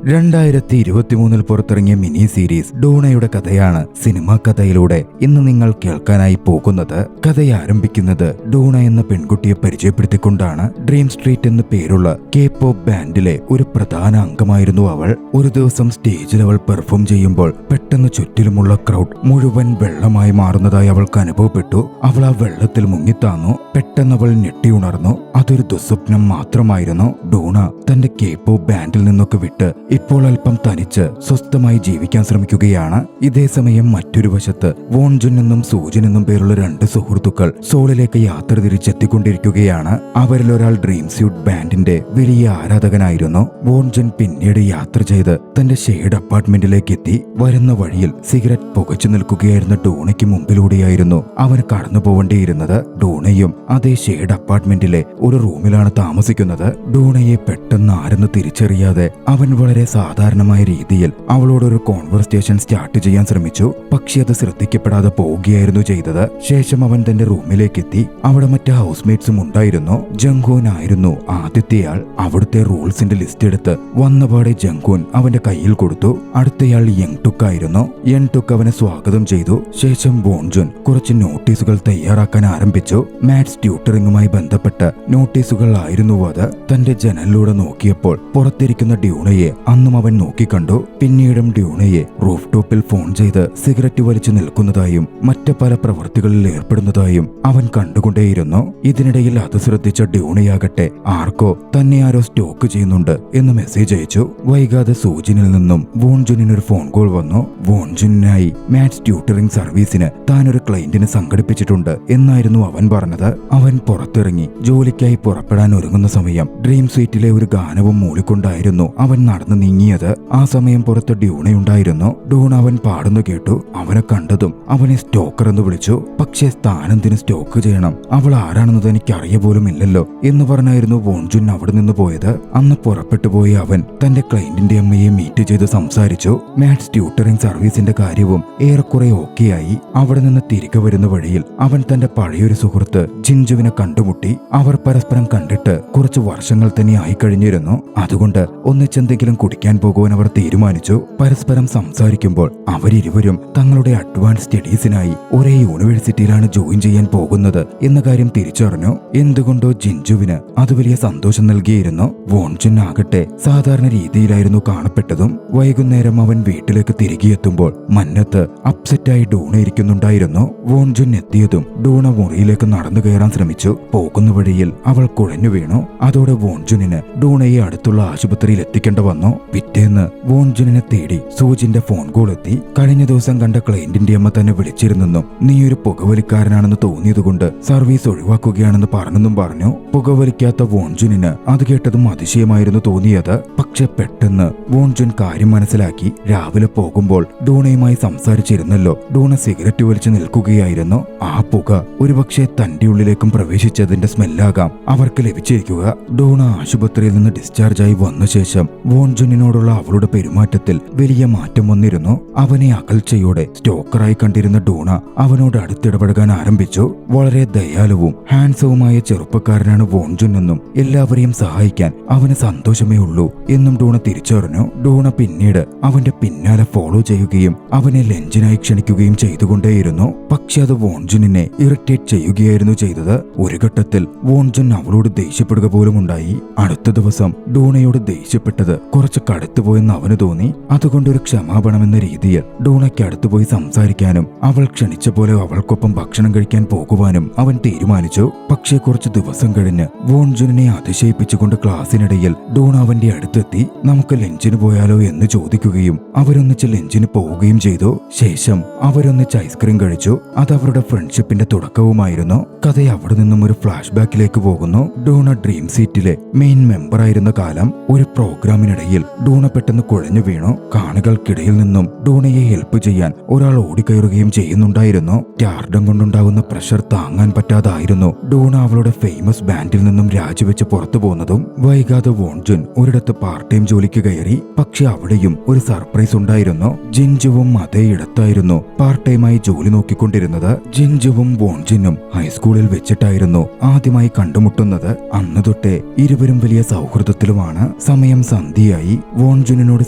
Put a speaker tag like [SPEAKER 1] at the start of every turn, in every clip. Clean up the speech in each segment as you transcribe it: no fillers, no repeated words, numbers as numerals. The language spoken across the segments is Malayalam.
[SPEAKER 1] 2023 പുറത്തിറങ്ങിയ മിനി സീരീസ് ഡൂണയുടെ കഥയാണ് സിനിമാ കഥയിലൂടെ ഇന്ന് നിങ്ങൾ കേൾക്കാനായി പോകുന്നത്. കഥ ആരംഭിക്കുന്നത് ഡൂണ എന്ന പെൺകുട്ടിയെ പരിചയപ്പെടുത്തിക്കൊണ്ടാണ്. ഡ്രീം സ്ട്രീറ്റ് എന്ന് പേരുള്ള K-pop ബാൻഡിലെ ഒരു പ്രധാന അംഗമായിരുന്നു അവൾ. ഒരു ദിവസം സ്റ്റേജിൽ അവൾ പെർഫോം ചെയ്യുമ്പോൾ പെട്ടെന്ന് ചുറ്റിലുമുള്ള ക്രൗഡ് മുഴുവൻ വെള്ളമായി മാറുന്നതായി അവൾക്ക് അനുഭവപ്പെട്ടു. അവൾ ആ വെള്ളത്തിൽ മുങ്ങിത്താന്നു. പെട്ടെന്ന് അവൾ ഞെട്ടിയുണർന്നു. അതൊരു ദുസ്വപ്നം മാത്രമായിരുന്നു. ഡൂണ തന്റെ K-pop ബാൻഡിൽ നിന്നൊക്കെ വിട്ട് ഇപ്പോൾ അല്പം തനിച്ച് സ്വസ്ഥമായി ജീവിക്കാൻ ശ്രമിക്കുകയാണ്. ഇതേസമയം മറ്റൊരു വശത്ത് വോൺജുൻ എന്നും സൂജിൻ എന്നും പേരുള്ള രണ്ട് സുഹൃത്തുക്കൾ സോളിലേക്ക് യാത്ര തിരിച്ചെത്തിക്കൊണ്ടിരിക്കുകയാണ്. അവരിലൊരാൾ ഡ്രീം സ്യൂട്ട് ബാൻഡിന്റെ വലിയ ആരാധകനായിരുന്നു. വോൺജുൻ പിന്നീട് യാത്ര ചെയ്ത് തന്റെ ഷെയ്ഡ് അപ്പാർട്ട്മെന്റിലേക്ക് എത്തി. വരുന്ന വഴിയിൽ സിഗരറ്റ് പുകച്ചു നിൽക്കുകയായിരുന്ന ഡൂണയ്ക്ക് മുമ്പിലൂടെയായിരുന്നു അവന് കടന്നു പോവേണ്ടിയിരുന്നത്. ഡൂണയും അതേ ഷെയ്ഡ് അപ്പാർട്ട്മെന്റിലെ ഒരു റൂമിലാണ് താമസിക്കുന്നത്. ഡൂണയെ പെട്ടെന്ന് ആരെന്ന് തിരിച്ചറിയാതെ അവൻ വളരെ സാധാരണമായ രീതിയിൽ അവളോടൊരു കോൺവെർസേഷൻ സ്റ്റാർട്ട് ചെയ്യാൻ ശ്രമിച്ചു. പക്ഷെ അത് ശ്രദ്ധിക്കപ്പെടാതെ പോവുകയായിരുന്നു ചെയ്തത്. ശേഷം അവൻ തന്റെ റൂമിലേക്ക് എത്തി. അവിടെ മറ്റ് ഹൗസ്മേറ്റ്സും ഉണ്ടായിരുന്നു. ജംഗൂൻ ആയിരുന്നു ആദ്യത്തെയാൾ. അവിടുത്തെ റൂൾസിന്റെ ലിസ്റ്റ് എടുത്ത് വന്നപാടെ ജംഗൂൻ അവന്റെ കയ്യിൽ കൊടുത്തു. അടുത്തയാൾ യങ് ടുക്ക് ആയിരുന്നു. യങ് ടുക്ക് അവനെ സ്വാഗതം ചെയ്തു. ശേഷം വോൺജുൻ കുറച്ച് നോട്ടീസുകൾ തയ്യാറാക്കാൻ ആരംഭിച്ചു. മാത്സ് ട്യൂട്ടറിംഗുമായി ബന്ധപ്പെട്ട നോട്ടീസുകൾ ആയിരുന്നു അത്. തന്റെ ജനലിലൂടെ നോക്കിയപ്പോൾ പുറത്തിരിക്കുന്ന ഡ്യൂണയെ അന്നും അവൻ നോക്കിക്കണ്ടു. പിന്നീടും ഡ്യൂണയെ റൂഫ് ടോപ്പിൽ ഫോൺ ചെയ്ത് സിഗരറ്റ് വലിച്ചു നിൽക്കുന്നതായും മറ്റ് പല പ്രവൃത്തികളിൽ ഏർപ്പെടുന്നതായും അവൻ കണ്ടുകൊണ്ടേയിരുന്നു. ഇതിനിടയിൽ അത് ശ്രദ്ധിച്ച ഡ്യൂണയാകട്ടെ ആർക്കോ തന്നെ ആരോ സ്റ്റോക്ക് ചെയ്യുന്നുണ്ട് എന്ന് മെസ്സേജ് അയച്ചു. വൈകാതെ സൂജിനിൽ നിന്നും വോൺജുനിനൊരു ഫോൺ കോൾ വന്നു. വോൺജുനായി മാത്സ് ട്യൂട്ടറിംഗ് സർവീസിന് താൻ ഒരു ക്ലയന്റിനെ സംഘടിപ്പിച്ചിട്ടുണ്ട് എന്നായിരുന്നു അവൻ പറഞ്ഞത്. അവൻ പുറത്തിറങ്ങി ജോലിക്കായി പുറപ്പെടാൻ ഒരുങ്ങുന്ന സമയം ഡ്രീം സ്വീറ്റിലെ ഒരു ഗാനവും മൂളിക്കൊണ്ടായിരുന്നു അവൻ നടന്നു നീങ്ങിയത്. ആ സമയം പുറത്ത് ഡ്യൂണയുണ്ടായിരുന്നു. ഡൂണ അവൻ പാടുന്നു കേട്ടു. അവനെ കണ്ടതും അവനെ സ്റ്റോക്കർ എന്ന് വിളിച്ചു. പക്ഷേ സ്ഥാനത്തിന് സ്റ്റോക്ക് ചെയ്യണം, അവൾ ആരാണെന്നത് എനിക്ക് അറിയ പോലും ഇല്ലല്ലോ എന്ന് പറഞ്ഞായിരുന്നു വോൺജുൻ അവിടെ നിന്ന് പോയത്. അന്ന് പുറപ്പെട്ടു പോയി അവൻ തന്റെ ക്ലയന്റിന്റെ അമ്മയെ മീറ്റ് ചെയ്ത് സംസാരിച്ചു. മാത്സ് ട്യൂട്ടറിംഗ് സർവീസിന്റെ കാര്യവും ഏറെക്കുറെ ഓക്കെയായി. അവിടെ നിന്ന് തിരികെ വരുന്ന വഴിയിൽ അവൻ തന്റെ പഴയൊരു സുഹൃത്ത് ജിൻജുവിനെ കണ്ടുമുട്ടി. അവർ പരസ്പരം കണ്ടിട്ട് കുറച്ച് വർഷങ്ങൾ തന്നെ ആയിക്കഴിഞ്ഞിരുന്നു. അതുകൊണ്ട് ഒന്നിച്ചെന്തെങ്കിലും കുടിക്കാൻ പോകുവാൻ അവർ തീരുമാനിച്ചു. പരസ്പരം സംസാരിക്കുമ്പോൾ അവരിരുവരും തങ്ങളുടെ അഡ്വാൻസ് സ്റ്റഡീസിനായി ഒരേ യൂണിവേഴ്സിറ്റിയിലാണ് ജോയിൻ ചെയ്യാൻ പോകുന്നത് എന്ന കാര്യം തിരിച്ചറിഞ്ഞു. എന്തുകൊണ്ടോ ജിൻജുവിന് അത് വലിയ സന്തോഷം നൽകിയിരുന്നു. വോൺജുൻ ആകട്ടെ സാധാരണ രീതിയിലായിരുന്നു കാണപ്പെട്ടതും. വൈകുന്നേരം അവൻ വീട്ടിലേക്ക് തിരികെ എത്തുമ്പോൾ മന്നത്ത് അപ്സെറ്റായി ഡൂണ ഇരിക്കുന്നുണ്ടായിരുന്നു. വോൺജുൻ എത്തിയതും ഡൂണ മുറിയിലേക്ക് നടന്നു കയറാൻ ശ്രമിച്ചു. പോകുന്ന വഴിയിൽ അവൾ കുഴഞ്ഞു വീണു. അതോടെ വോൺജുനിന് ഡൂണയെ അടുത്തുള്ള ആശുപത്രിയിൽ എത്തിക്കേണ്ട വന്നു. പിറ്റേന്ന് വോൺജുനിനെ തേടി സൂജിന്റെ ഫോൺ കോൾ എത്തി. കഴിഞ്ഞ ദിവസം കണ്ട ക്ലയന്റിന്റെ അമ്മ തന്നെ വിളിച്ചിരുന്നെന്നും നീ ഒരു പുകവലിക്കാരനാണെന്ന് തോന്നിയതുകൊണ്ട് സർവീസ് ഒഴിവാക്കുകയാണെന്ന് പറഞ്ഞെന്നും പറഞ്ഞു. പുകവലിക്കാത്ത വോൺജുനിന് അത് കേട്ടതും അതിശയമായിരുന്നു തോന്നിയത്. പക്ഷെ പെട്ടെന്ന് വോൺജുൻ കാര്യം മനസ്സിലാക്കി. രാവിലെ പോകുമ്പോൾ ഡൂണയുമായി സംസാരിച്ചിരുന്നല്ലോ. ഡൂണ സിഗരറ്റ് വലിച്ചു നിൽക്കുകയായിരുന്നു. ആ പുക ഒരുപക്ഷെ തന്റെ ഉള്ളിലേക്കും പ്രവേശിച്ചതിന്റെ സ്മെല്ലാകാം അവർക്ക് ലഭിച്ചിരിക്കുക. ഡൂണ ആശുപത്രിയിൽ നിന്ന് ഡിസ്ചാർജായി വന്ന ശേഷം വോൺജുനിനോടുള്ള അവളുടെ പെരുമാറ്റത്തിൽ വലിയ മാറ്റം വന്നിരുന്നു. അവനെ അകൽച്ചയോടെ സ്റ്റോക്കറായി കണ്ടിരുന്ന ഡൂണ അവനോട് അടുത്തിടപഴകാൻ ആരംഭിച്ചു. വളരെ ദയാലുവും ഹാൻഡ്സവുമായ ചെറുപ്പക്കാരനാണ് വോൺജുൻ എന്നും എല്ലാവരെയും സഹായിക്കാൻ അവന് സന്തോഷമേ ഉള്ളൂ എന്നും ഡൂണ തിരിച്ചറിഞ്ഞു. ഡൂണ പിന്നീട് അവന്റെ പിന്നാലെ ഫോളോ ചെയ്യുകയും അവനെ ലഞ്ചിനായി ക്ഷണിക്കുകയും ചെയ്തുകൊണ്ടേയിരുന്നു. പക്ഷെ അത് വോൺജുനിനെ ഇറിറ്റേറ്റ് ചെയ്യുകയായിരുന്നു ചെയ്തത്. ഒരു ഘട്ടത്തിൽ വോൺജുൻ അവളോട് ദേഷ്യപ്പെടുക പോലും ഉണ്ടായി. അടുത്ത ദിവസം ഡൂണയോട് ദേഷ്യപ്പെട്ടത് കുറച്ച് കടുത്തുപോയെന്ന് അവന് തോന്നി. അതുകൊണ്ടൊരു ക്ഷമാപണമെന്ന രീതിയിൽ ഡൂണയ്ക്ക് അടുത്തുപോയി സംസാരിക്കാനും അവൾ ക്ഷണിച്ച പോലെ അവൾക്കൊപ്പം ഭക്ഷണം കഴിക്കാൻ പോകുവാനും അവൻ തീരുമാനിച്ചു. പക്ഷേ കുറച്ച് ദിവസം കഴിഞ്ഞ് വോൺജുനെ അതിശയിപ്പിച്ചുകൊണ്ട് ക്ലാസ്സിനിടയിൽ ഡൂണ അവന്റെ അടുത്തെത്തി. നമുക്ക് ലഞ്ചിന് പോയാലോ എന്ന് ചോദിക്കുകയും അവരൊന്നിച്ച് ലഞ്ചിന് പോവുകയും ചെയ്തു. ശേഷം അവരൊന്നിച്ച് ഐസ്ക്രീം കഴിച്ചു. അത് അവരുടെ ഫ്രണ്ട്ഷിപ്പിന്റെ തുടക്കവുമായിരുന്നു. കഥ അവിടെ നിന്നും ഒരു ഫ്ലാഷ് ബാക്കിലേക്ക് പോകുന്നു. ഡൂണ ഡ്രീം സീറ്റിലെ മെയിൻ മെമ്പറായിരുന്ന കാലം. ഒരു പ്രോഗ്രാമിനിടയിൽ ഡൂണ പെട്ടെന്ന് കുഴഞ്ഞു വീണു. കാണികൾക്കിടയിൽ നിന്നും ഡൂണയെ ഹെൽപ്പ് ചെയ്യാൻ ഒരാൾ ഓടിക്കയറുകയും ചെയ്യുന്നുണ്ടായിരുന്നു. സ്റ്റാർഡം കൊണ്ടുണ്ടാകുന്ന പ്രഷർ താങ്ങാൻ പറ്റാതായിരുന്നു ഡൂണ അവളുടെ ഫേമസ് ബാൻഡിൽ നിന്നും രാജിവെച്ച് പുറത്തു പോകുന്നതും. വൈകാതെ വോൺജുൻ ഒരിടത്ത് പാർട്ടി പാർട്ട് ടൈം ജോലിക്ക് കയറി. പക്ഷെ അവിടെയും ഒരു സർപ്രൈസ് ഉണ്ടായിരുന്നു. ജിൻജുവും അതേ ഇടത്തായിരുന്നു പാർട്ട് ടൈമായി ജോലി നോക്കിക്കൊണ്ടിരുന്നത്. ജിൻജുവും വോൺജിനും ഹൈസ്കൂളിൽ വെച്ചിട്ടായിരുന്നു ആദ്യമായി കണ്ടുമുട്ടുന്നത്. അന്ന് തൊട്ടേ ഇരുവരും വലിയ സൗഹൃദത്തിലുമാണ്. സമയം സന്ധ്യയായി. വോൺജുനിനോട്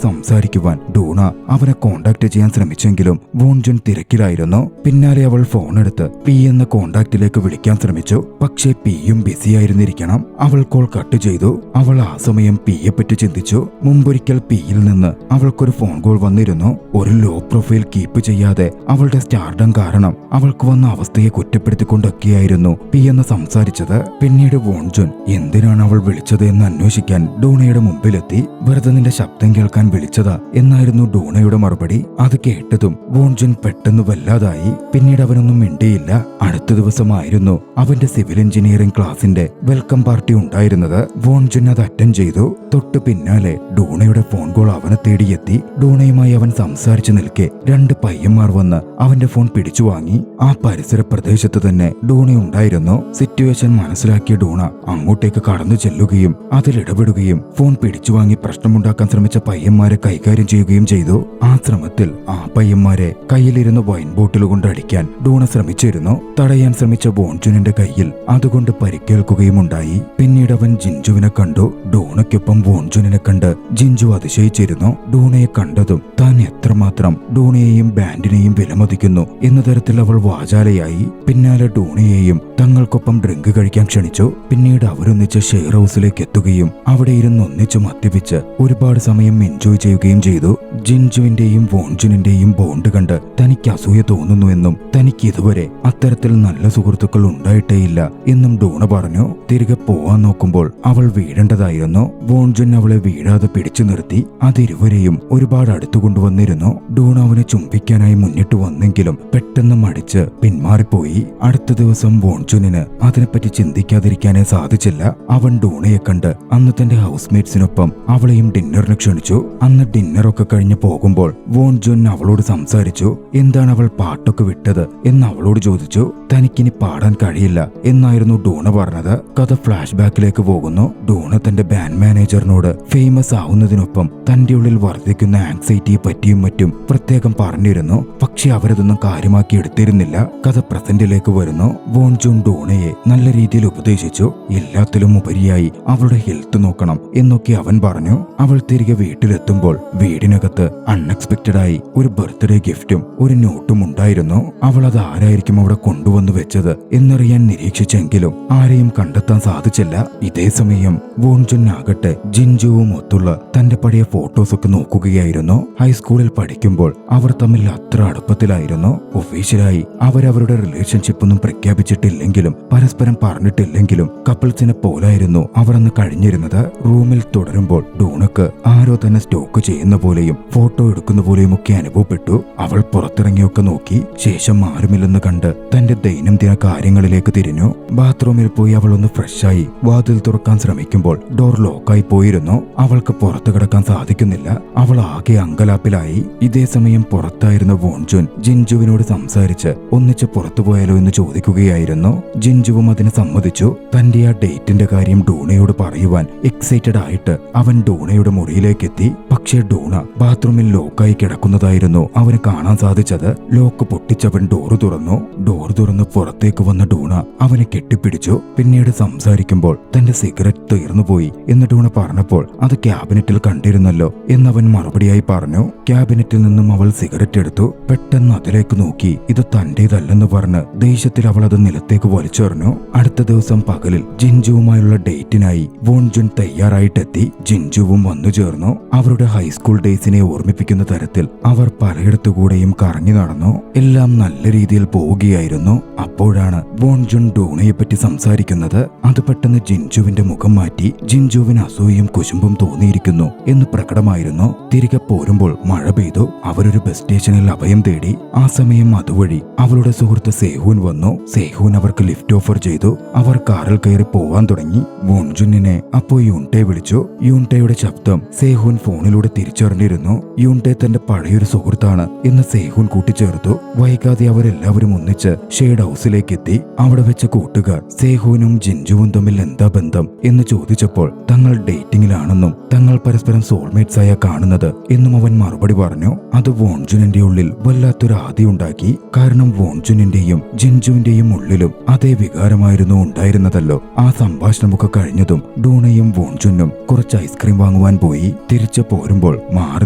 [SPEAKER 1] സംസാരിക്കുവാൻ ഡൂണ അവനെ കോണ്ടാക്ട് ചെയ്യാൻ ശ്രമിച്ചെങ്കിലും വോൺജുൻ തിരക്കിലായിരുന്നു. പിന്നാലെ അവൾ ഫോൺ എടുത്ത് പി എന്ന കോണ്ടാക്റ്റിലേക്ക് വിളിക്കാൻ ശ്രമിച്ചു. പക്ഷേ പിയും ബിസിയായിരുന്നിരിക്കണം. അവൾ കോൾ കട്ട് ചെയ്തു. അവൾ ആ സമയം പിയെ പറ്റി ചിന്തിച്ചു. മുമ്പൊരിക്കൽ പിയിൽ നിന്ന് അവൾക്കൊരു ഫോൺ കോൾ വന്നിരുന്നു. ഒരു ലോ പ്രൊഫൈൽ കീപ്പ് ചെയ്യാതെ അവളുടെ സ്റ്റാർഡം കാരണം അവൾക്ക് വന്ന അവസ്ഥയെ കുറ്റപ്പെടുത്തിക്കൊണ്ടൊക്കെയായിരുന്നു പി എന്ന് സംസാരിച്ചത്. പിന്നീട് വോൺജുൻ എന്തിനാണ് അവൾ വിളിച്ചത് എന്ന് അന്വേഷിക്കാൻ ഡൂണയുടെ മുമ്പിലെത്തി. വെറുതെ നിന്റെ ശബ്ദം കേൾക്കാൻ വിളിച്ചതാ എന്നായിരുന്നു ഡൂണയുടെ മറുപടി. അത് കേട്ടതും വോൺജുൻ പെട്ടെന്ന് വല്ലാതായി. പിന്നീട് അവനൊന്നും മിണ്ടിയില്ല. അടുത്ത ദിവസമായിരുന്നു അവന്റെ സിവിൽ എഞ്ചിനീയറിംഗ് ക്ലാസിന്റെ വെൽക്കം പാർട്ടി ഉണ്ടായിരുന്നത്. വോൺജുൻ അത് അറ്റൻഡ് ചെയ്തു. തൊട്ടു പിന്നാലെ ഡൂണയുടെ ഫോൺ കോൾ അവനെ തേടിയെത്തി. ഡൂണയുമായി അവൻ സംസാരിച്ചു നിൽക്കെ രണ്ട് പയ്യന്മാർ വന്ന് അവന്റെ ഫോൺ പിടിച്ചു വാങ്ങി. ആ പരിസര പ്രദേശത്ത് തന്നെ ഡൂണ ഉണ്ടായിരുന്നു. സിറ്റുവേഷൻ മനസ്സിലാക്കിയ ഡൂണ അങ്ങോട്ടേക്ക് കടന്നു ചെല്ലുകയും അതിലിടപെടുകയും ഫോൺ പിടിച്ചു വാങ്ങി പ്രശ്നമുണ്ടാക്കാൻ ശ്രമിച്ച പയ്യന്മാരെ കൈകാര്യം ചെയ്യുകയും ചെയ്തു. ആ ശ്രമത്തിൽ ആ പയ്യന്മാരെ കയ്യിലിരുന്ന് വൈൻ ബോട്ടിൽ കൊണ്ട് അടിക്കാൻ ഡൂണ ശ്രമിച്ചിരുന്നു. തടയാൻ ശ്രമിച്ച വോൺജുനിന്റെ കയ്യിൽ അതുകൊണ്ട് പരിക്കേൽക്കുകയും ഉണ്ടായി. പിന്നീട് അവൻ ജിൻജുവിനെ കണ്ടു. ഡൂണയ്ക്കൊപ്പം വോൺജുനിനെ കണ്ട് ജിൻജു അതിശയിച്ചിരുന്നു. ഡൂണയെ കണ്ടതും താൻ എത്രമാത്രം ഡൂണയെയും ബാൻഡിനെയും വിലമതിക്കുന്നു എന്ന തരത്തിൽ അവൾ വാചാലയായി. പിന്നാലെ ഡൂണയെയും തങ്ങൾക്കൊപ്പം ഡ്രിങ്ക് കഴിക്കാൻ ക്ഷണിച്ചു. പിന്നീട് അവരൊന്നിച്ച് ഷെയർ ഹൗസിലേക്ക് എത്തുകയും അവിടെ ഇരുന്ന് ഒന്നിച്ച് മദ്യപിച്ച് ഒരുപാട് സമയം എൻജോയ് ചെയ്യുകയും ചെയ്തു. ജിൻജുവിന്റെയും വോൺജുനിന്റെയും ബോണ്ട് കണ്ട് തനിക്ക് അസൂയ തോന്നുന്നുവെന്നും തനിക്ക് ഇതുവരെ അത്തരത്തിൽ നല്ല സുഹൃത്തുക്കൾ ഉണ്ടായിട്ടേയില്ല എന്നും ഡൂണ പറഞ്ഞു. തിരികെ പോവാൻ നോക്കുമ്പോൾ അവൾ വീഴേണ്ടതായിരുന്നു. വോൺജുൻ അവളെ വീഴാതെ പിടിച്ചു നിർത്തി. അതിരുവരെയും ഒരുപാട് അടുത്തു കൊണ്ടുവന്നിരുന്നു. ഡൂണ അവനെ ചുംബിക്കാനായി മുന്നിട്ട് വന്നെങ്കിലും പെട്ടെന്ന് മടിച്ച് പിന്മാറിപ്പോയി. അടുത്ത ദിവസം വോൺജുനിന് അതിനെപ്പറ്റി ചിന്തിക്കാതിരിക്കാനേ സാധിച്ചില്ല. അവൻ ഡൂണയെ കണ്ട് അന്ന് തന്റെ ഹൗസ്മേറ്റ്സിനൊപ്പം അവളെയും ഡിന്നറിന് ക്ഷണിച്ചു. അന്ന് ഡിന്നറൊക്കെ കഴിഞ്ഞ് പോകുമ്പോൾ വോൺജുൻ അവളോട് സംസാരിച്ചു. എന്താണ് അവൾ പാട്ടൊക്കെ വിട്ടത് എന്ന് അവളോട് ചോദിച്ചു. തനിക്കിനി പാടാൻ കഴിയില്ല എന്നായിരുന്നു ഡൂണ പറഞ്ഞത്. കഥ ഫ്ലാഷ് ബാക്കിലേക്ക് പോകുന്നു. ഡൂണ തന്റെ ബാൻഡ് മാനേജറിനോട് ഫേമസ് ആവുന്നതിനൊപ്പം തന്റെ ഉള്ളിൽ വർദ്ധിക്കുന്ന ആങ്സൈറ്റിയെ പറ്റിയും മറ്റും പ്രത്യേകം പറഞ്ഞിരുന്നു. പക്ഷെ അവരതൊന്നും കാര്യമാക്കി എടുത്തിരുന്നില്ല. കഥ പ്രസന്റിലേക്ക് വരുന്നു. വോൺജുൻ ഡൂണയെ നല്ല രീതിയിൽ ഉപദേശിച്ചു. എല്ലാത്തിലും ഉപരിയായി അവളുടെ ഹെൽത്ത് നോക്കണം എന്നൊക്കെ അവൻ പറഞ്ഞു. അവൾ തിരികെ വീട്ടിലെത്തുമ്പോൾ വീടിനകത്ത് അൺഎക്സ്പെക്റ്റഡ് ആയി ഒരു ബർത്ത്ഡേ ഗിഫ്റ്റും ഒരു നോട്ടും ഉണ്ടായിരുന്നു. അവൾ അത് ആരായിരിക്കും അവിടെ കൊണ്ടുവന്നു വെച്ചത് എന്നറിയാൻ നിരീക്ഷിച്ചെങ്കിലും ആരെയും കണ്ടെത്താൻ സാധിച്ചില്ല. ഇതേ സമയം വോൺജുൻ ആകട്ടെ ജിൻജുവും ഒത്തുള്ള തന്റെ പഴയ ഫോട്ടോസൊക്കെ നോക്കുകയായിരുന്നു. ഹൈസ്കൂളിൽ പഠിക്കുമ്പോൾ അവർ തമ്മിൽ അത്ര അടുപ്പത്തിലായിരുന്നു. ഒഫീഷ്യലായി അവരവരുടെ റിലേഷൻഷിപ്പ് ഒന്നും പ്രഖ്യാപിച്ചിട്ടില്ലെങ്കിലും പരസ്പരം പറഞ്ഞിട്ടില്ലെങ്കിലും കപ്പിൾസിനെ പോലായിരുന്നു അവർ അന്ന് കഴിഞ്ഞിരുന്നത്. റൂമിൽ തുടരുമ്പോൾ ഡൂണക്ക് ആരോ തന്നെ സ്റ്റോക്ക് ചെയ്യുന്ന പോലെയും ഫോട്ടോ എടുക്കുന്ന പോലെയും ഒക്കെ അനുഭവപ്പെട്ടു. അവൾ പുറത്തിറങ്ങിയൊക്കെ നോക്കി. ശേഷം ആരുമില്ലെന്ന് കണ്ട് തന്റെ ദൈനംദിന കാര്യങ്ങളിലേക്ക് തിരിഞ്ഞു. ബാത്റൂമിൽ പോയി അവൾ ഒന്ന് ഫ്രഷായി വാതിൽ തുറക്കാൻ ശ്രമിക്കുമ്പോൾ ഡോർ ലോക്കായി പോയിരുന്നു. അവൾക്ക് പുറത്തു കിടക്കാൻ സാധിക്കുന്നില്ല. അവൾ ആകെ അങ്കലാപ്പിലായി. ഇതേ സമയം പുറത്തായിരുന്ന വോൺജുൻ ജിൻജുവിനോട് സംസാരിച്ച് ഒന്നിച്ച് പുറത്തുപോയാലോ എന്ന് ചോദിക്കുകയായിരുന്നു. ജിൻജുവും അതിന് സമ്മതിച്ചു. തന്റെ ആ ഡേറ്റിന്റെ കാര്യം ഡൂണയോട് പറയുവാൻ എക്സൈറ്റഡ് ആയിട്ട് അവൻ ഡൂണയുടെ മുറിയിലേക്ക് എത്തി. പക്ഷേ ഡൂണ ബാത്റൂമിൽ ലോക്കായി കിടക്കുന്നതായിരുന്നു അവന് കാണാൻ സാധിച്ചത്. ലോക്ക് പൊട്ടിച്ചവൻ ഡോറ് തുറന്നു. ഡോർ തുറന്ന് പുറത്തേക്ക് വന്ന ഡൂണ അവനെ കെട്ടിപ്പിടിച്ചു. പിന്നീട് സംസാരിക്കുമ്പോൾ തന്റെ സിഗരറ്റ് തീർന്നുപോയി എന്ന് ഡൂണ പറഞ്ഞപ്പോൾ അത് ക്യാബിനറ്റിൽ കണ്ടിരുന്നല്ലോ എന്നവൻ മറുപടിയായി പറഞ്ഞു. ക്യാബിനറ്റിൽ നിന്നും അവൾ സിഗരറ്റ് എടുത്തു. പെട്ടെന്ന് അതിലേക്ക് നോക്കി. ഇത് തന്റേതല്ലെന്ന് പറഞ്ഞ് ദേഷ്യത്തിൽ അവൾ അത് നിലത്തേക്ക് വലിച്ചെറിഞ്ഞു. അടുത്ത ദിവസം പകലിൽ ജിൻജുവുമായുള്ള ഡേറ്റിനായി വോൺജുൻ തയ്യാറായിട്ടെത്തി. ജിൻജുവും വന്നു ചേർന്നു. അവരുടെ ഹൈസ്കൂൾ ഡേയ്സിനെ ഓർമ്മിപ്പിക്കുന്ന തരത്തിൽ അവർ പലയിടത്തുകൂടെയും കറങ്ങി നടന്നു. എല്ലാം നല്ല രീതിയിൽ പോവുകയായിരുന്നു. അപ്പോഴാണ് വോൺജുൻ ഡൂണയെപ്പറ്റി സംസാരിക്കുന്നത്. അത് പെട്ടെന്ന് ജിൻജുവിന്റെ മുഖം മാറ്റി. ജിൻജുവിന് അസൂയയും കുശുമ്പും തോന്നിയിരിക്കുന്നു എന്ന് പ്രകടമായിരുന്നു. തിരികെ പോരുമ്പോൾ മഴ പെയ്തു. അവരൊരു ബസ് സ്റ്റേഷനിൽ അഭയം തേടി. ആ സമയം അതുവഴി അവളുടെ സുഹൃത്ത് സേഹൂൻ വന്നു. സേഹൂൻ അവർക്ക് ലിഫ്റ്റ് ഓഫർ ചെയ്തു. അവർ കാറിൽ കയറി പോവാൻ തുടങ്ങി. വോൺജുനിനെ അപ്പോൾ യൂൺടെ വിളിച്ചു. യൂൺടെയുടെ ശബ്ദം സേഹൂൻ ഫോണിലൂടെ തിരിച്ചറിഞ്ഞിരുന്നു. യൂൺടെ തന്റെ പഴയൊരു സുഹൃത്താണ് എന്ന് സേഹൂൻ കൂട്ടിച്ചേർത്തു. വൈകാതെ അവരെല്ലാവരും ഒന്നിച്ച് ഷെയ്ഡ് ഹൗസിലേക്ക് എത്തി. അവിടെ വെച്ച് കൂട്ടുകാർ സേഹൂനും ജിൻജുവും തമ്മിൽ എന്താ ബന്ധം എന്ന് ചോദിച്ചപ്പോൾ തങ്ങൾ ഡേറ്റിംഗിലാണെന്നും അല്ലെന്നും തങ്ങൾ പരസ്പരം സോൾമേറ്റ്സ് ആയ കാണുന്നത് എന്നും അവൻ മറുപടി പറഞ്ഞു. അത് വോൺജുനിന്റെ ഉള്ളിൽ വല്ലാത്തൊരു ആദി ഉണ്ടാക്കി. കാരണം വോൺജുനിന്റെയും ജിൻജുവിന്റെയും ഉള്ളിലും അതേ വികാരമായിരുന്നു ഉണ്ടായിരുന്നതല്ലോ. ആ സംഭാഷണമൊക്കെ കഴിഞ്ഞതും ഡൂണയും വോൺജുനും കുറച്ച് ഐസ്ക്രീം വാങ്ങുവാൻ പോയി. തിരിച്ചു പോരുമ്പോൾ മാറി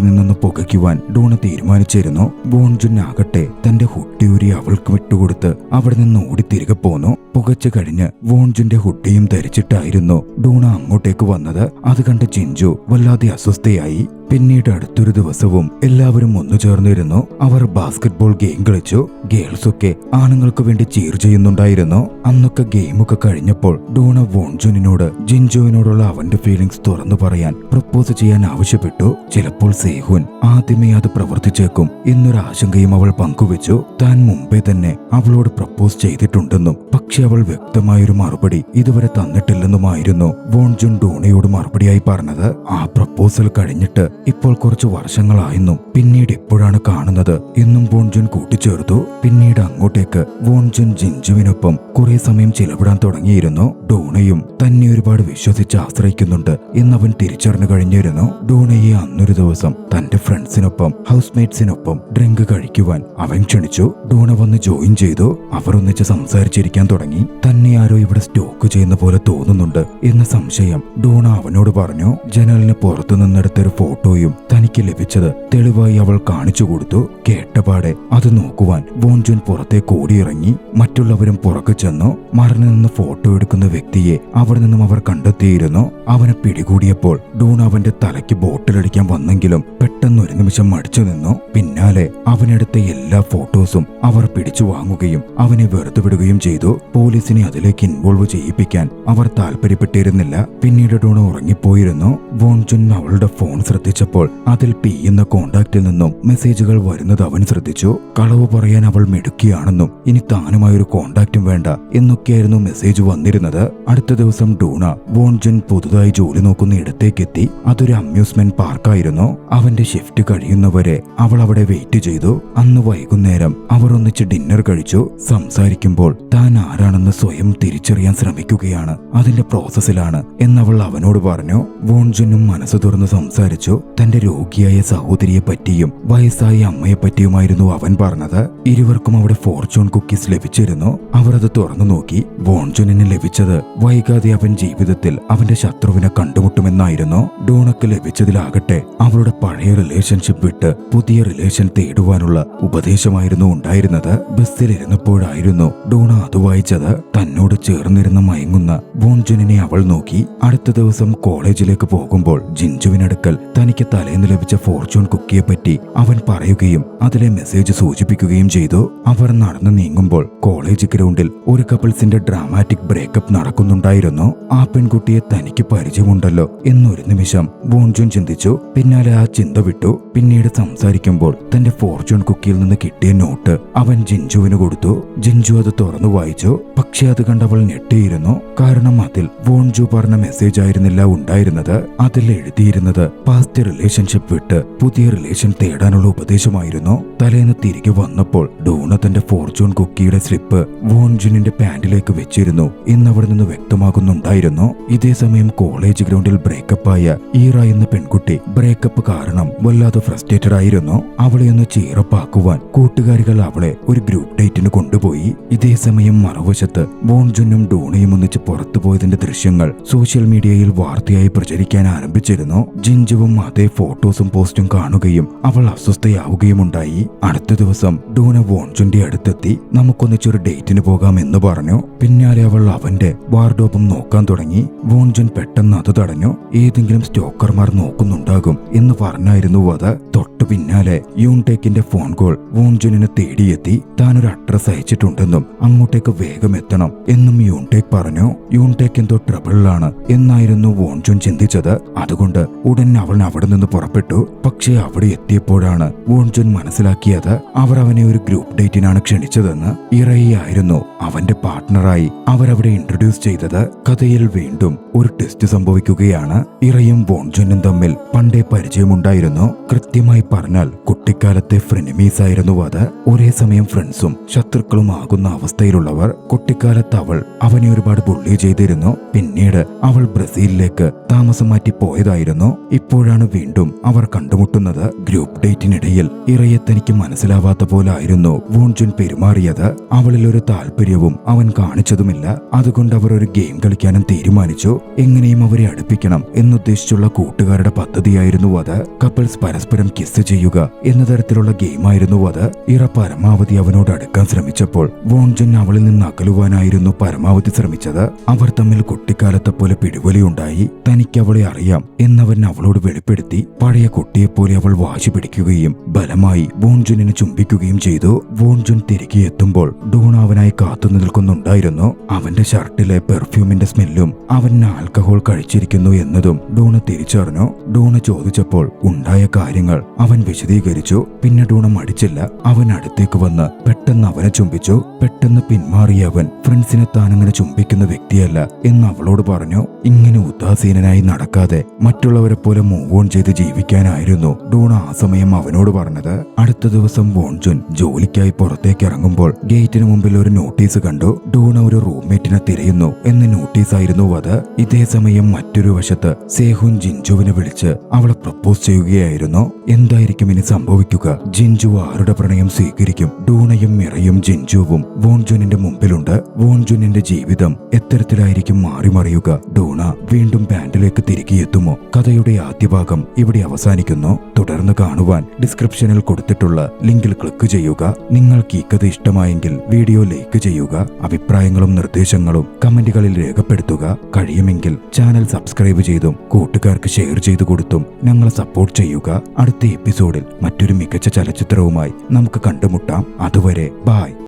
[SPEAKER 1] നിന്നൊന്ന് പുകയ്ക്കുവാൻ ഡൂണ തീരുമാനിച്ചിരുന്നു. വോൺജുൻ ആകട്ടെ തന്റെ ഹുഡിയൂരി അവൾക്ക് വിട്ടുകൊടുത്ത് അവിടെ നിന്ന് ഓടി തിരികെ പോന്നു. പുകച്ചു കഴിഞ്ഞ് വോൺജുന്റെ ഹുഡിയും ധരിച്ചിട്ടായിരുന്നു ഡൂണ അങ്ങോട്ടേക്ക് വന്നത്. അത് കണ്ട് ജിൻജു വല്ലാതെ അസ്വസ്ഥയായി. പിന്നീട് അടുത്തൊരു ദിവസവും എല്ലാവരും ഒന്നു ചേർന്നിരുന്നു. അവർ ബാസ്കറ്റ്ബോൾ ഗെയിം കളിച്ചു. ഗേൾസൊക്കെ ആണുങ്ങൾക്ക് വേണ്ടി ചീർ ചെയ്യുന്നുണ്ടായിരുന്നു. അന്നൊക്കെ ഗെയിമൊക്കെ കഴിഞ്ഞപ്പോൾ ഡൂണ വോൺജുനിനോട് ജിൻജുവിനോടുള്ള അവന്റെ ഫീലിംഗ്സ് തുറന്നു പറയാൻ പ്രപ്പോസ് ചെയ്യാൻ ആവശ്യപ്പെട്ടു. ചിലപ്പോൾ സേഹുൻ ആദ്യമേ അത് പ്രവർത്തിച്ചേക്കും എന്നൊരു ആശങ്കയും അവൾ പങ്കുവെച്ചു. താൻ മുമ്പേ തന്നെ അവളോട് പ്രപ്പോസ് ചെയ്തിട്ടുണ്ടെന്നും പക്ഷെ അവൾ വ്യക്തമായൊരു മറുപടി ഇതുവരെ തന്നിട്ടില്ലെന്നുമായിരുന്നു വോൺജുൻ ഡൂണയോട് മറുപടിയായി പറഞ്ഞത്. ആ പ്രപ്പോസൽ കഴിഞ്ഞിട്ട് ഇപ്പോൾ കുറച്ചു വർഷങ്ങളായെന്നും പിന്നീട് എപ്പോഴാണ് കാണുന്നത് എന്നും വോൺജുൻ കൂട്ടിച്ചേർത്തു. പിന്നീട് അങ്ങോട്ടേക്ക് വോൺജുൻ ജിൻജുവിനൊപ്പം കുറെ സമയം ചിലവിടാൻ തുടങ്ങിയിരുന്നു. ഡൂണയും തന്നെ ഒരുപാട് വിശ്വസിച്ച് ആശ്രയിക്കുന്നുണ്ട് എന്നവൻ തിരിച്ചറിഞ്ഞു കഴിഞ്ഞിരുന്നു. ഡൂണയെ അന്നൊരു ദിവസം തന്റെ ഫ്രണ്ട്സിനൊപ്പം ഹൗസ്മേറ്റ്സിനൊപ്പം ഡ്രിങ്ക് കഴിക്കുവാൻ അവൻ ക്ഷണിച്ചു. ഡൂണ വന്ന് ജോയിൻ ചെയ്തു. അവർ ഒന്നിച്ച് സംസാരിച്ചിരിക്കാൻ തുടങ്ങി. തന്നെ ആരോ ഇവിടെ സ്റ്റോക്ക് ചെയ്യുന്ന പോലെ തോന്നുന്നുണ്ട് എന്ന സംശയം ഡൂണ അവനോട് പറഞ്ഞു. ജനലിന് പുറത്തു നിന്നെടുത്തൊരു ഫോട്ടോയും തനിക്ക് ലഭിച്ചത് തെളിവായി അവൾ കാണിച്ചു കൊടുത്തു. കേട്ടപാടെ അത് നോക്കുവാൻ വോൺജുൻ പുറത്തേക്ക് ഓടിയിറങ്ങി. മറ്റുള്ളവരും പുറകെ ചെന്നു. മറഞ്ഞു നിന്ന് ഫോട്ടോ എടുക്കുന്ന വ്യക്തിയെ അവിടെ നിന്നും അവർ കണ്ടെത്തിയിരുന്നു. അവനെ പിടികൂടിയപ്പോൾ ഡൂണ അവന്റെ തലയ്ക്ക് ബോട്ടിലടിക്കാൻ വന്നെങ്കിലും പെട്ടെന്ന് ഒരു നിമിഷം മടിച്ചു നിന്നു. പിന്നാലെ അവനെടുത്ത എല്ലാ ഫോട്ടോസും അവർ പിടിച്ചു വാങ്ങുകയും അവനെ വെറുതെ വിടുകയും ചെയ്തു. പോലീസിനെ അതിലേക്ക് ഇൻവോൾവ് ചെയ്യിപ്പിക്കാൻ അവർ താല്പര്യപ്പെട്ടിരുന്നില്ല. പിന്നീട് ഡൂണ ഉറങ്ങിപ്പോയിരുന്നു. വോൺജുൻ അവളുടെ ഫോൺ ശ്രദ്ധിച്ചപ്പോൾ അതിൽ പി എന്ന കോണ്ടാക്റ്റിൽ നിന്നും മെസ്സേജുകൾ വരുന്നത് അവൻ ശ്രദ്ധിച്ചു. കളവ് പറയാൻ അവൾ മിടുക്കിയാണെന്നും ഇനി താനുമായൊരു കോണ്ടാക്റ്റും വേണ്ട എന്നൊക്കെയായിരുന്നു മെസ്സേജ് വന്നിരുന്നത്. അടുത്ത ദിവസം ഡൂണ വോൺജുൻ പുതുതായി ജോലി നോക്കുന്ന ഇടത്തേക്കെത്തി. അതൊരു അമ്യൂസ്മെന്റ് പാർക്കായിരുന്നു. അവന്റെ ഷിഫ്റ്റ് കഴിയുന്നവരെ അവൾ അവിടെ വെയിറ്റ് ചെയ്തു. അന്ന് വൈകുന്നേരം അവർ ഒന്നിച്ച് ഡിന്നർ കഴിച്ചു. സംസാരിക്കുമ്പോൾ താൻ ആരാണെന്ന് സ്വയം തിരിച്ചറിയാൻ ശ്രമിക്കുകയാണ്, അതിന്റെ പ്രോസസ്സിലാണ് എന്നവൾ അവനോട് പറഞ്ഞു. വോൺജുനും മനസ്സ് തുറന്ന് സംസാരിച്ചു. തന്റെ രോഗിയായ സഹോദരിയെ പറ്റിയും വയസ്സായ അമ്മയെ പറ്റിയുമായിരുന്നു അവൻ പറഞ്ഞത്. ഇരുവർക്കും അവിടെ ഫോർച്യൂൺ കുക്കീസ് ലഭിച്ചിരുന്നു. അവർ അത് തുറന്നു നോക്കി. വോൺജുനിന് ലഭിച്ചത് വൈകാതെ അവൻ ജീവിതത്തിൽ അവന്റെ ശത്രുവിനെ കണ്ടുമുട്ടുമെന്നായിരുന്നു. ഡൂണക്ക് ലഭിച്ചതിലാകട്ടെ അവളുടെ പഴയ റിലേഷൻഷിപ്പ് വിട്ട് പുതിയ റിലേഷൻ തേടുവാനുള്ള ഉപദേശമായിരുന്നു ഉണ്ടായിരുന്നത്. ബസ്സിലിരുന്നപ്പോഴായിരുന്നു ഡൂണ അത് വായിച്ചത്. തന്നോട് ചേർന്നിരുന്ന മയങ്ങുന്ന വോൺജുനിനെ അവൾ നോക്കി. അടുത്ത ദിവസം കോളേജിലേക്ക് പോകുമ്പോൾ ജിൻജുവിനടുക്കൽ തനിക്ക് തലേന്ന് ലഭിച്ച ഫോർച്യൂൺ കുക്കിയെ പറ്റി അവൻ പറയുകയും അതിലെ മെസ്സേജ് സൂചിപ്പിക്കുകയും ചെയ്തു. അവർ നടന്നു നീങ്ങുമ്പോൾ കോളേജ് ഗ്രൗണ്ടിൽ ഒരു കപ്പിൾസിന്റെ ഡ്രാമാറ്റിക് ബ്രേക്കപ്പ് നടക്കുന്നുണ്ടായിരുന്നു. ആ പെൺകുട്ടിയെ തനിക്ക് പരിചയമുണ്ടല്ലോ എന്നൊരു നിമിഷം വോൺജുൻ ചിന്തിച്ചു. പിന്നാലെ ആ ചിന്ത വിട്ടു. പിന്നീട് സംസാരിക്കുമ്പോൾ തന്റെ ഫോർച്യൂൺ കുക്കിയിൽ നിന്ന് കിട്ടിയ നോട്ട് അവൻ ജിൻജുവിന് കൊടുത്തു. ജിൻജു അത് തുറന്നു വായിച്ചു. പക്ഷെ അത് കണ്ടവൾ ഞെട്ടിയിരുന്നു. കാരണം അതിൽ വോൺജു പറഞ്ഞ മെസ്സേജ് ആയിരുന്നില്ല ഉണ്ടായിരുന്നത്. അതിൽ എഴുതിയിരുന്നത് പാസ്റ്റ് റിലേഷൻഷിപ്പ് വിട്ട് പുതിയ റിലേഷൻ തേടാനുള്ള ഉപദേശമായിരുന്നു. തലേന്ന് തിരികെ വന്നപ്പോൾ ഡൂണ തന്റെ ഫോർച്യൂൺ കുക്കിയുടെ സ്ലിപ്പ് വോൺജുനിന്റെ പാന്റിലേക്ക് വെച്ചിരുന്നു എന്നവിടെ നിന്ന് വ്യക്തമാകുന്നുണ്ടായിരുന്നു. ഇതേസമയം കോളേജ് ഗ്രൗണ്ടിൽ ബ്രേക്കപ്പായ ഈറ എന്ന പെൺകുട്ടി ബ്രേക്കപ്പ് കാരണം വല്ലാതെ ഫ്രസ്ട്രേറ്റഡ് ആയിരുന്നു. അവളെ ഒന്ന് ചീറപ്പാക്കുവാൻ കൂട്ടുകാരികൾ അവളെ ഒരു ഗ്രൂപ്പ് ഡേറ്റിന് കൊണ്ടുപോയി. ഇതേസമയം മറുവശത്ത് വോൺജുനും ഡൂണയും ഒന്നിച്ച് പുറത്തുപോയതിന്റെ ദൃശ്യങ്ങൾ സോഷ്യൽ മീഡിയയിൽ വാർത്തയായി പ്രചരിക്കാൻ ആരംഭിച്ചിരുന്നു. ജിൻജുവും അതേ ഫോട്ടോസും പോസ്റ്റും കാണുകയും അവൾ അസ്വസ്ഥയാവുകയുമുണ്ടായി. അടുത്ത ദിവസം ഡൂണ വോൺജുന്റെ അടുത്തെത്തി. നമുക്കൊന്നിച്ചൊരു ഡേറ്റിന് പോകാം എന്ന് പറഞ്ഞു. പിന്നാലെ അവൾ അവന്റെ വാർഡ്രോബും നോക്കാൻ തുടങ്ങി. വോൺജുൻ പെട്ടെന്ന് അത് തടഞ്ഞു. ഏതെങ്കിലും സ്റ്റോക്കർമാർ നോക്കുന്നുണ്ടാകും എന്ന് പറഞ്ഞായിരുന്നു അത്. തൊട്ടു പിന്നാലെ യൂൺടേക്കിന്റെ ഫോൺ കോൾ വോൺജുനിനെ തേടിയെത്തി. താനൊരു അഡ്രസ് അയച്ചിട്ടുണ്ടെന്നും അങ്ങോട്ടേക്ക് വേഗം എത്തണം എന്നും യൂൺടേക്ക് പറഞ്ഞു. യൂൺടേക്ക് എന്തോ ട്രബിളിലാണ് എന്നായിരുന്നു വോൺജുൻ ചിന്തിച്ചത്. അതുകൊണ്ട് ഉടൻ അവൾ അവിടെ നിന്ന് പുറപ്പെട്ടു. പക്ഷേ അവിടെ എത്തിയപ്പോഴാണ് വോൺജുൻ മനസ്സിലാക്കിയത് അവർ അവനെ ഒരു ഗ്രൂപ്പ് ഡേറ്റിനാണ് ക്ഷണിച്ചതെന്ന്. ഇറയായിരുന്നു അവന്റെ പാർട്ട്ണറായി അവരവിടെ ഇൻട്രൊഡ്യൂസ് ചെയ്തത്. കഥയിൽ വീണ്ടും ഒരു ടെസ്റ്റ് സംഭവിക്കുകയാണ്. ഇറയും വോൺജുനും തമ്മിൽ പണ്ടേ പരിചയമുണ്ടായിരുന്നു. കൃത്യമായി പറഞ്ഞാൽ കുട്ടിക്കാലത്തെ ഫ്രെനിമീസ് ആയിരുന്നു അത്. ഒരേ സമയം ഫ്രണ്ട്സും ശത്രുക്കളും ആകുന്ന അവസ്ഥയിലുള്ളവർ. കുട്ടിക്കാലത്ത് അവൾ അവനെ ഒരുപാട് ബുള്ളി ചെയ്തിരുന്നു. പിന്നീട് അവൾ ബ്രസീലിലേക്ക് താമസം മാറ്റി പോയതായിരുന്നു. ഇപ്പോഴാണ് വീണ്ടും അവർ കണ്ടുമുട്ടുന്നത്. ഗ്രൂപ്പ് ഡേറ്റിനിടയിൽ ഇറയെ തനിക്ക് മനസ്സിലാവാത്ത പോലെ ആയിരുന്നു വോൺജുൻ പെരുമാറിയത്. അവളിൽ ഒരു താല്പര്യവും അവൻ കാണിച്ചതുമില്ല. അതുകൊണ്ട് അവർ ഒരു ഗെയിം കളിക്കാനും തീരുമാനിച്ചു. എങ്ങനെയും അവരെ അടുപ്പിക്കണം എന്നുദ്ദേശിച്ചുള്ള കൂട്ടുകാരുടെ പദ്ധതിയായിരുന്നു അത്. കപ്പിൾസ് പരസ്പരം കിസ് ചെയ്യുക എന്ന തരത്തിലുള്ള ഗെയിമായിരുന്നു അത്. ഇറ പരമാവധി അവനോട് അടുക്കാൻ ശ്രമിച്ചപ്പോൾ വോൺജുൻ അവളിൽ നിന്ന് അകലുവാനായിരുന്നു പരമാവധി ശ്രമിച്ചത്. അവർ തമ്മിൽ കുട്ടിക്കാലത്തെ പോലെ പിടിവലിയുണ്ടായി. തനിക്ക് അവളെ അറിയാം എന്നവൻ അവളോട് വെളിപ്പെടുത്തി. പഴയ കുട്ടിയെപ്പോലെ അവൾ വാശി പിടിക്കുകയും ബലമായി വോൺജുനിനെ ചുംബിക്കുകയും ചെയ്തു. വോൺജുൻ തിരികെ എത്തുമ്പോൾ ഡൂണ അവനായി കാത്തു നിൽക്കുന്നുണ്ടായിരുന്നു. അവന്റെ ഷർട്ടിലെ പെർഫ്യൂമിന്റെ സ്മെല്ലും അവൻ ആൽക്കഹോൾ കഴിച്ചിരിക്കുന്നു എന്നതും ഡൂണ തിരിച്ചറിഞ്ഞു. ഡൂണ ചോദിച്ചപ്പോൾ ഉണ്ടായ കാര്യങ്ങൾ അവൻ വിശദീകരിച്ചു. പിന്നെ ഡൂണ മടിച്ചില്ല. അവൻ അടുത്തേക്ക് വന്ന് പെട്ടെന്ന് അവനെ ചുംബിച്ചു. പെട്ടെന്ന് പിന്മാറിയ അവൻ ഫ്രണ്ട്സിനെ താനങ്ങനെ ചുംബിക്കുന്ന വ്യക്തിയല്ല എന്ന് അവളോട് പറഞ്ഞു. ഇങ്ങനെ ഉദാസീനനായി നടക്കാതെ മറ്റുള്ളവരെ പോലെ മൂവ് ഓൺ ചെയ്ത് ജീവിക്കാനായിരുന്നു ഡൂണ ആ സമയം അവനോട് പറഞ്ഞത്. അടുത്ത ദിവസം വോൺജുൻ ജോലിക്കായി പുറത്തേക്ക് ഇറങ്ങുമ്പോൾ ഗേറ്റിന് മുമ്പിൽ ഒരു നോട്ടീസ് കണ്ടു. ഡൂണ ഒരു റൂംമേറ്റിനെ തിരയുന്നു എന്ന നോട്ടീസായിരുന്നു അത്. ഇതേ സമയം മറ്റൊരു വശത്ത് സേഹുൻ ജിൻജുവിനെ വിളിച്ച് അവളെ പ്രപ്പോസ് ചെയ്യുകയായിരുന്നു. എന്തായിരിക്കും ഇനി സംഭവിക്കുക? ജിൻജു ആരുടെ പ്രണയം സ്വീകരിക്കും? ഡൂണയും മിറയും ജിൻജുവും വോൺജുനിന്റെ മുമ്പിലുണ്ട്. വോൺജുനിന്റെ ജീവിതം എത്തരത്തിലായിരിക്കും മാറിമറിയുക? ഡൂണ വീണ്ടും ബാൻഡിലേക്ക് തിരികെ എത്തുമോ? കഥയുടെ ആദ്യ ഭാഗം ഇവിടെ അവസാനിക്കുന്നു. തുടർന്ന് കാണുവാൻ ഡിസ്ക്രിപ്ഷനിൽ കൊടുത്തിട്ടുള്ള ലിങ്കിൽ ക്ലിക്ക് ചെയ്യുക. നിങ്ങൾക്ക് ഈ കഥ ഇഷ്ടമായെങ്കിൽ വീഡിയോ ലൈക്ക് ചെയ്യുക. അഭിപ്രായങ്ങളും നിർദ്ദേശങ്ങളും കമന്റുകളിൽ രേഖപ്പെടുത്തുക. കഴിയുമെങ്കിൽ ചാനൽ സബ്സ്ക്രൈബ് ചെയ്തും കൂട്ടുകാർക്ക് ഷെയർ ചെയ്തു കൊടുത്തും ഞങ്ങളെ സപ്പോർട്ട് ചെയ്യുക. അടുത്ത എപ്പിസോഡിൽ മറ്റൊരു മികച്ച ചലച്ചിത്രവുമായി നമുക്ക് കണ്ടുമുട്ടാം. അതുവരെ ബായ്.